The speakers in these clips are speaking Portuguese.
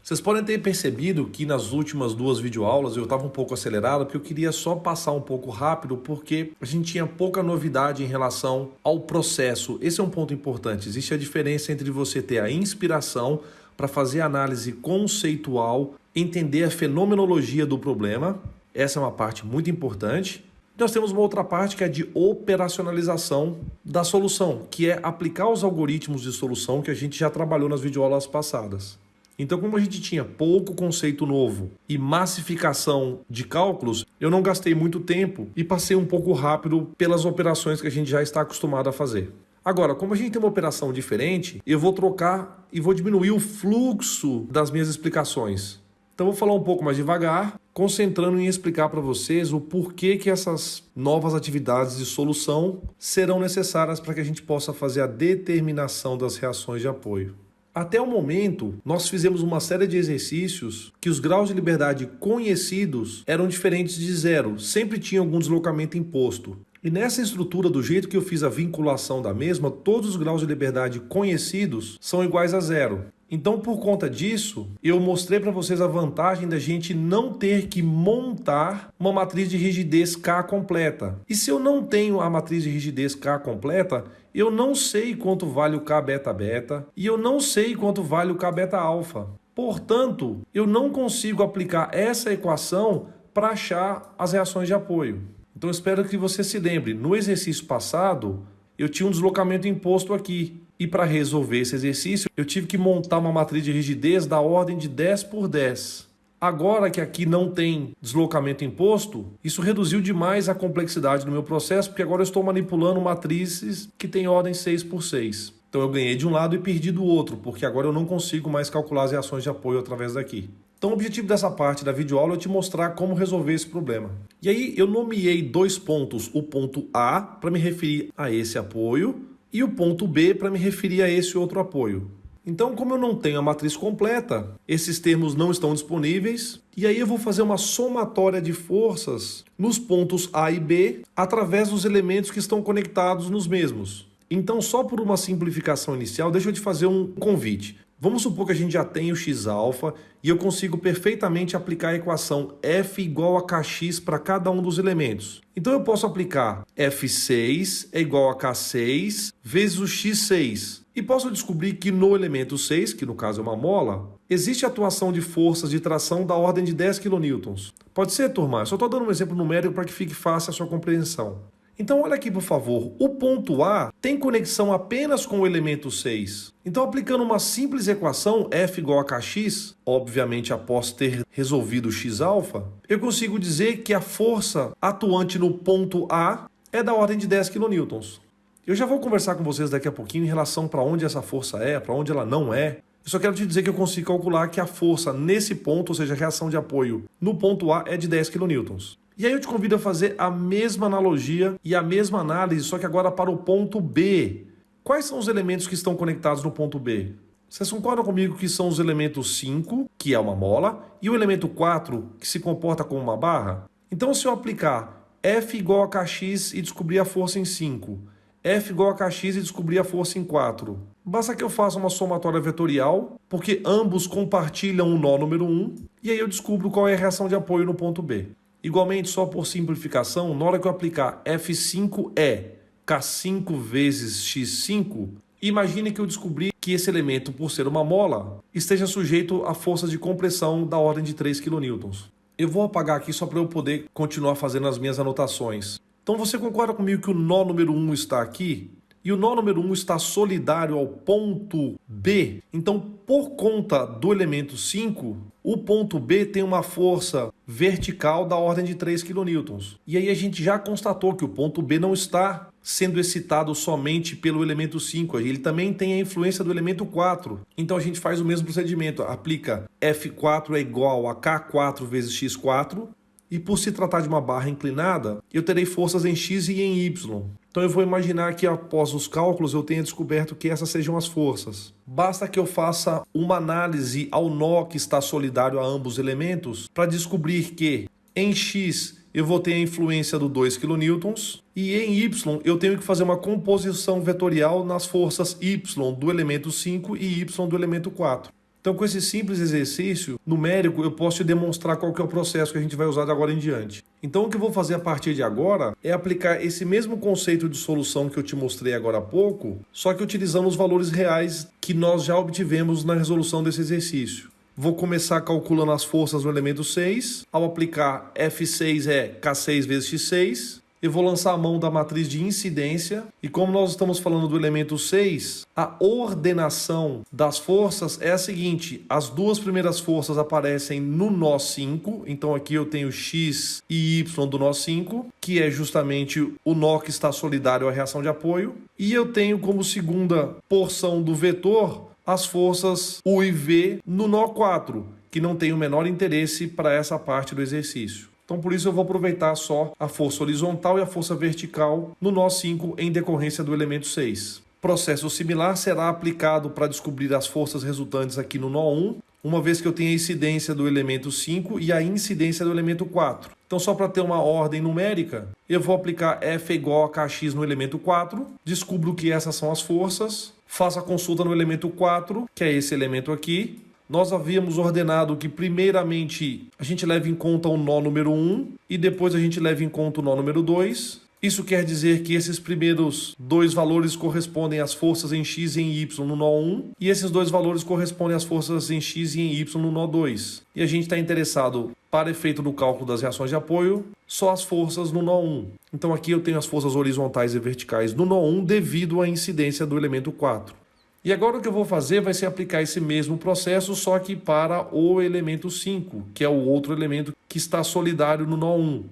Vocês podem ter percebido que nas últimas duas videoaulas eu estava um pouco acelerado porque eu queria só passar um pouco rápido porque a gente tinha pouca novidade em relação ao processo. Esse é um ponto importante. Existe a diferença entre você ter a inspiração para fazer análise conceitual, entender a fenomenologia do problema. Essa é uma parte muito importante. Nós temos uma outra parte que é de operacionalização da solução, que é aplicar os algoritmos de solução que a gente já trabalhou nas videoaulas passadas. Então, como a gente tinha pouco conceito novo e massificação de cálculos, eu não gastei muito tempo e passei um pouco rápido pelas operações que a gente já está acostumado a fazer. Agora, como a gente tem uma operação diferente, eu vou trocar e vou diminuir o fluxo das minhas explicações. Então, eu vou falar um pouco mais devagar, concentrando em explicar para vocês o porquê que essas novas atividades de solução serão necessárias para que a gente possa fazer a determinação das reações de apoio. Até o momento, nós fizemos uma série de exercícios que os graus de liberdade conhecidos eram diferentes de zero, sempre tinha algum deslocamento imposto. E nessa estrutura, do jeito que eu fiz a vinculação da mesma, todos os graus de liberdade conhecidos são iguais a zero. Então, por conta disso, eu mostrei para vocês a vantagem da gente não ter que montar uma matriz de rigidez K completa. E se eu não tenho a matriz de rigidez K completa, eu não sei quanto vale o K beta beta e eu não sei quanto vale o K beta alfa. Portanto, eu não consigo aplicar essa equação para achar as reações de apoio. Então, eu espero que você se lembre, no exercício passado, eu tinha um deslocamento imposto aqui. E para resolver esse exercício, eu tive que montar uma matriz de rigidez da ordem de 10 por 10. Agora que aqui não tem deslocamento imposto, isso reduziu demais a complexidade do meu processo, porque agora eu estou manipulando matrizes que têm ordem 6 por 6. Então eu ganhei de um lado e perdi do outro, porque agora eu não consigo mais calcular as reações de apoio através daqui. Então o objetivo dessa parte da videoaula é te mostrar como resolver esse problema. E aí eu nomeei dois pontos, o ponto A para me referir a esse apoio, e o ponto B para me referir a esse outro apoio. Então, como eu não tenho a matriz completa, esses termos não estão disponíveis, e aí eu vou fazer uma somatória de forças nos pontos A e B através dos elementos que estão conectados nos mesmos. Então, só por uma simplificação inicial, deixa eu te fazer um convite. Vamos supor que a gente já tem o x-alfa e eu consigo perfeitamente aplicar a equação F igual a Kx para cada um dos elementos. Então eu posso aplicar F6 é igual a K6 vezes o x6. E posso descobrir que no elemento 6, que no caso é uma mola, existe atuação de forças de tração da ordem de 10 kN. Pode ser, turma? Eu só estou dando um exemplo numérico para que fique fácil a sua compreensão. Então olha aqui, por favor, o ponto A tem conexão apenas com o elemento 6. Então, aplicando uma simples equação, F igual a Kx, obviamente após ter resolvido o x-alfa, eu consigo dizer que a força atuante no ponto A é da ordem de 10 kN. Eu já vou conversar com vocês daqui a pouquinho em relação para onde essa força é, para onde ela não é. Eu só quero te dizer que eu consigo calcular que a força nesse ponto, ou seja, a reação de apoio no ponto A é de 10 kN. E aí eu te convido a fazer a mesma analogia e a mesma análise, só que agora para o ponto B. Quais são os elementos que estão conectados no ponto B? Vocês concordam comigo que são os elementos 5, que é uma mola, e o elemento 4, que se comporta como uma barra? Então, se eu aplicar F igual a Kx e descobrir a força em 5, F igual a Kx e descobrir a força em 4, basta que eu faça uma somatória vetorial, porque ambos compartilham o nó número 1, e aí eu descubro qual é a reação de apoio no ponto B. Igualmente, só por simplificação, na hora que eu aplicar F5 é K5 vezes X5, imagine que eu descobri que esse elemento, por ser uma mola, esteja sujeito a forças de compressão da ordem de 3 kN. Eu vou apagar aqui só para eu poder continuar fazendo as minhas anotações. Então você concorda comigo que o nó número 1 está aqui? E o nó número 1 está solidário ao ponto B. Então, por conta do elemento 5, o ponto B tem uma força vertical da ordem de 3 kN. E aí a gente já constatou que o ponto B não está sendo excitado somente pelo elemento 5. Ele também tem a influência do elemento 4. Então a gente faz o mesmo procedimento. Aplica F4 é igual a K4 vezes X4. E por se tratar de uma barra inclinada, eu terei forças em X e em Y. Então eu vou imaginar que após os cálculos eu tenha descoberto que essas sejam as forças. Basta que eu faça uma análise ao nó que está solidário a ambos os elementos para descobrir que em X eu vou ter a influência do 2 kN e em Y eu tenho que fazer uma composição vetorial nas forças Y do elemento 5 e Y do elemento 4. Então, com esse simples exercício numérico, eu posso te demonstrar qual que é o processo que a gente vai usar de agora em diante. Então, o que eu vou fazer a partir de agora é aplicar esse mesmo conceito de solução que eu te mostrei agora há pouco, só que utilizando os valores reais que nós já obtivemos na resolução desse exercício. Vou começar calculando as forças no elemento 6. Ao aplicar F6 é K6 vezes X6. Eu vou lançar a mão da matriz de incidência. E como nós estamos falando do elemento 6, a ordenação das forças é a seguinte. As duas primeiras forças aparecem no nó 5. Então aqui eu tenho X e Y do nó 5, que é justamente o nó que está solidário à reação de apoio. E eu tenho como segunda porção do vetor as forças U e V no nó 4, que não tem o menor interesse para essa parte do exercício. Então, por isso, eu vou aproveitar só a força horizontal e a força vertical no nó 5 em decorrência do elemento 6. Processo similar será aplicado para descobrir as forças resultantes aqui no nó 1, uma vez que eu tenho a incidência do elemento 5 e a incidência do elemento 4. Então, só para ter uma ordem numérica, eu vou aplicar F igual a Kx no elemento 4, descubro que essas são as forças, faço a consulta no elemento 4, que é esse elemento aqui. Nós havíamos ordenado que primeiramente a gente leva em conta o nó número 1 e depois a gente leva em conta o nó número 2. Isso quer dizer que esses primeiros dois valores correspondem às forças em X e em Y no nó 1 e esses dois valores correspondem às forças em X e em Y no nó 2. E a gente está interessado, para efeito do cálculo das reações de apoio, só as forças no nó 1. Então aqui eu tenho as forças horizontais e verticais no nó 1 devido à incidência do elemento 4. E agora o que eu vou fazer vai ser aplicar esse mesmo processo, só que para o elemento 5, que é o outro elemento que está solidário no nó 1.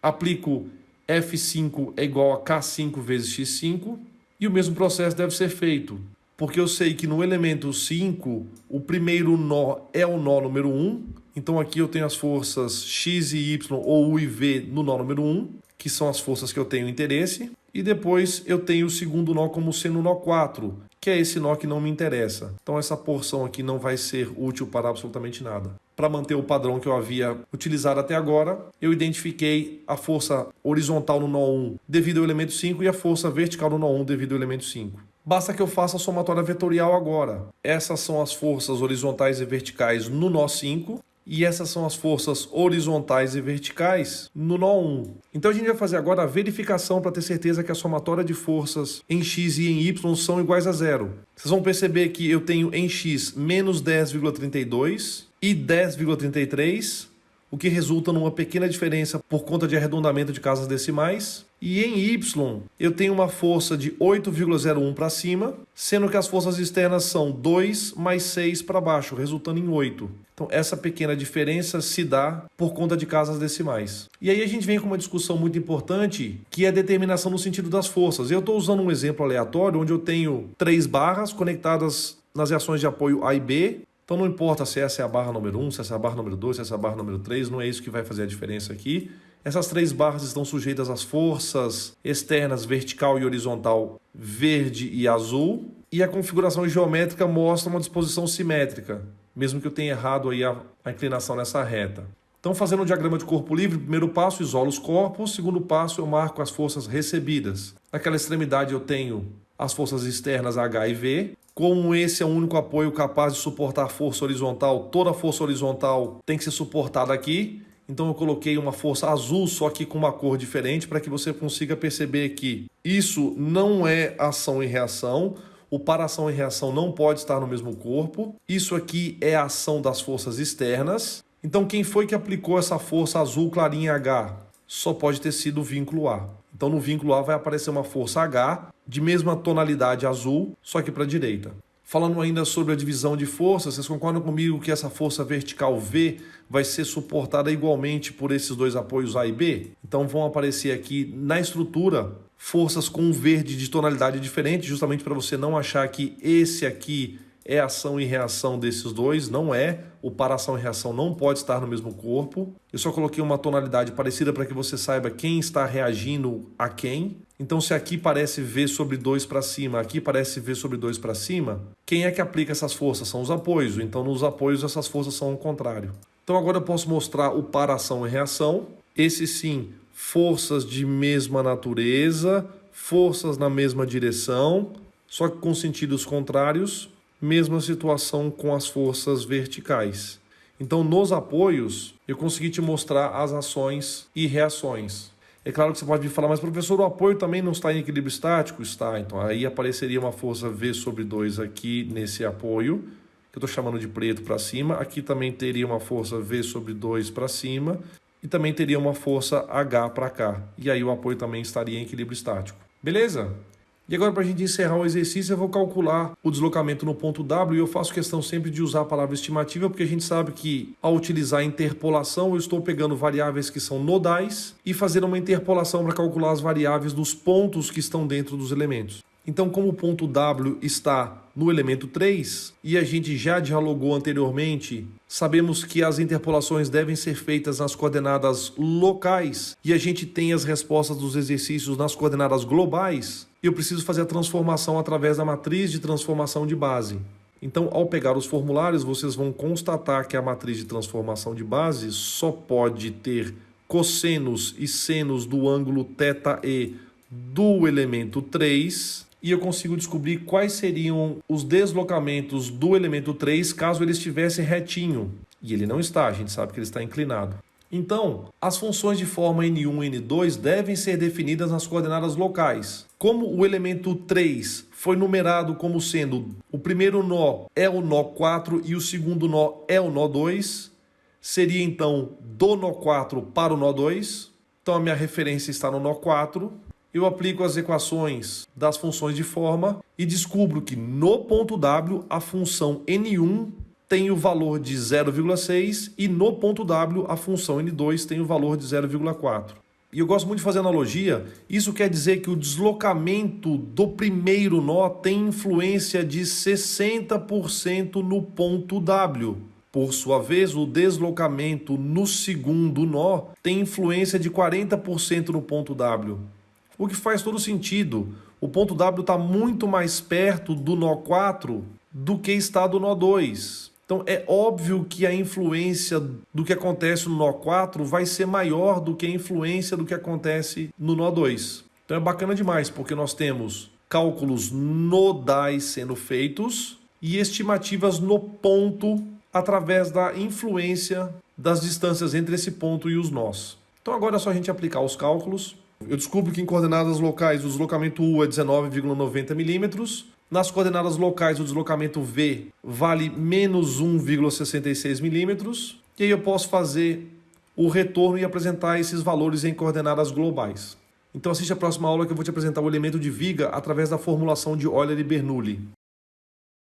Aplico F5 é igual a K5 vezes X5 e o mesmo processo deve ser feito, porque eu sei que no elemento 5 o primeiro nó é o nó número 1, então aqui eu tenho as forças X e Y ou U e V no nó número 1, que são as forças que eu tenho interesse, e depois eu tenho o segundo nó como sendo o nó 4, que é esse nó que não me interessa. Então essa porção aqui não vai ser útil para absolutamente nada. Para manter o padrão que eu havia utilizado até agora, eu identifiquei a força horizontal no nó 1 devido ao elemento 5 e a força vertical no nó 1 devido ao elemento 5. Basta que eu faça a somatória vetorial agora. Essas são as forças horizontais e verticais no nó 5. E essas são as forças horizontais e verticais no nó 1. Então a gente vai fazer agora a verificação para ter certeza que a somatória de forças em X e em Y são iguais a zero. Vocês vão perceber que eu tenho em X menos 10,32 e 10,33, o que resulta numa pequena diferença por conta de arredondamento de casas decimais. E em Y, eu tenho uma força de 8,01 para cima, sendo que as forças externas são 2 mais 6 para baixo, resultando em 8. Então, essa pequena diferença se dá por conta de casas decimais. E aí a gente vem com uma discussão muito importante, que é a determinação no sentido das forças. Eu estou usando um exemplo aleatório, onde eu tenho 3 barras conectadas nas reações de apoio A e B. Então, não importa se essa é a barra número 1, se essa é a barra número 2, se essa é a barra número 3, não é isso que vai fazer a diferença aqui. Essas 3 barras estão sujeitas às forças externas vertical e horizontal verde e azul. E a configuração geométrica mostra uma disposição simétrica, mesmo que eu tenha errado aí a inclinação nessa reta. Então, fazendo um diagrama de corpo livre, primeiro passo, isolo os corpos. Segundo passo, eu marco as forças recebidas. Naquela extremidade eu tenho as forças externas H e V. Como esse é o único apoio capaz de suportar a força horizontal, toda a força horizontal tem que ser suportada aqui. Então eu coloquei uma força azul, só que com uma cor diferente, para que você consiga perceber que isso não é ação e reação. O para-ação e reação não pode estar no mesmo corpo. Isso aqui é a ação das forças externas. Então quem foi que aplicou essa força azul clarinha H? Só pode ter sido o vínculo A. Então no vínculo A vai aparecer uma força H de mesma tonalidade azul, só que para a direita. Falando ainda sobre a divisão de forças, vocês concordam comigo que essa força vertical V vai ser suportada igualmente por esses dois apoios A e B? Então vão aparecer aqui na estrutura forças com verde de tonalidade diferente, justamente para você não achar que esse aqui é ação e reação desses dois. Não é. O para-ação e reação não pode estar no mesmo corpo. Eu só coloquei uma tonalidade parecida para que você saiba quem está reagindo a quem. Então, se aqui parece V sobre 2 para cima, aqui parece V sobre 2 para cima, quem é que aplica essas forças? São os apoios. Então, nos apoios, essas forças são o contrário. Então, agora eu posso mostrar o para-ação e reação. Esse sim, forças de mesma natureza, forças na mesma direção, só que com sentidos contrários. Mesma situação com as forças verticais. Então, nos apoios, eu consegui te mostrar as ações e reações. É claro que você pode me falar, mas professor, o apoio também não está em equilíbrio estático? Está, então aí apareceria uma força V sobre 2 aqui nesse apoio, que eu estou chamando de preto para cima. Aqui também teria uma força V sobre 2 para cima e também teria uma força H para cá. E aí o apoio também estaria em equilíbrio estático. Beleza? E agora, para a gente encerrar o exercício, eu vou calcular o deslocamento no ponto W e eu faço questão sempre de usar a palavra estimativa, porque a gente sabe que, ao utilizar a interpolação, eu estou pegando variáveis que são nodais e fazendo uma interpolação para calcular as variáveis dos pontos que estão dentro dos elementos. Então, como o ponto W está no elemento 3, e a gente já dialogou anteriormente, sabemos que as interpolações devem ser feitas nas coordenadas locais, e a gente tem as respostas dos exercícios nas coordenadas globais, eu preciso fazer a transformação através da matriz de transformação de base. Então, ao pegar os formulários, vocês vão constatar que a matriz de transformação de base só pode ter cossenos e senos do ângulo θe do elemento 3, e eu consigo descobrir quais seriam os deslocamentos do elemento 3 caso ele estivesse retinho. E ele não está, a gente sabe que ele está inclinado. Então, as funções de forma N1 e N2 devem ser definidas nas coordenadas locais. Como o elemento 3 foi numerado como sendo o primeiro nó é o nó 4 e o segundo nó é o nó 2, seria então do nó 4 para o nó 2. Então a minha referência está no nó 4. Eu aplico as equações das funções de forma e descubro que no ponto W a função N1 tem o valor de 0,6 e no ponto W a função N2 tem o valor de 0,4. E eu gosto muito de fazer analogia, isso quer dizer que o deslocamento do primeiro nó tem influência de 60% no ponto W. Por sua vez, o deslocamento no segundo nó tem influência de 40% no ponto W. O que faz todo sentido. O ponto W está muito mais perto do nó 4 do que está do nó 2. Então é óbvio que a influência do que acontece no nó 4 vai ser maior do que a influência do que acontece no nó 2. Então é bacana demais, porque nós temos cálculos nodais sendo feitos e estimativas no ponto através da influência das distâncias entre esse ponto e os nós. Então agora é só a gente aplicar os cálculos. Eu descubro que em coordenadas locais o deslocamento U é 19,90 milímetros. Nas coordenadas locais o deslocamento V vale menos 1,66 milímetros. E aí eu posso fazer o retorno e apresentar esses valores em coordenadas globais. Então assiste a próxima aula que eu vou te apresentar o elemento de viga através da formulação de Euler e Bernoulli.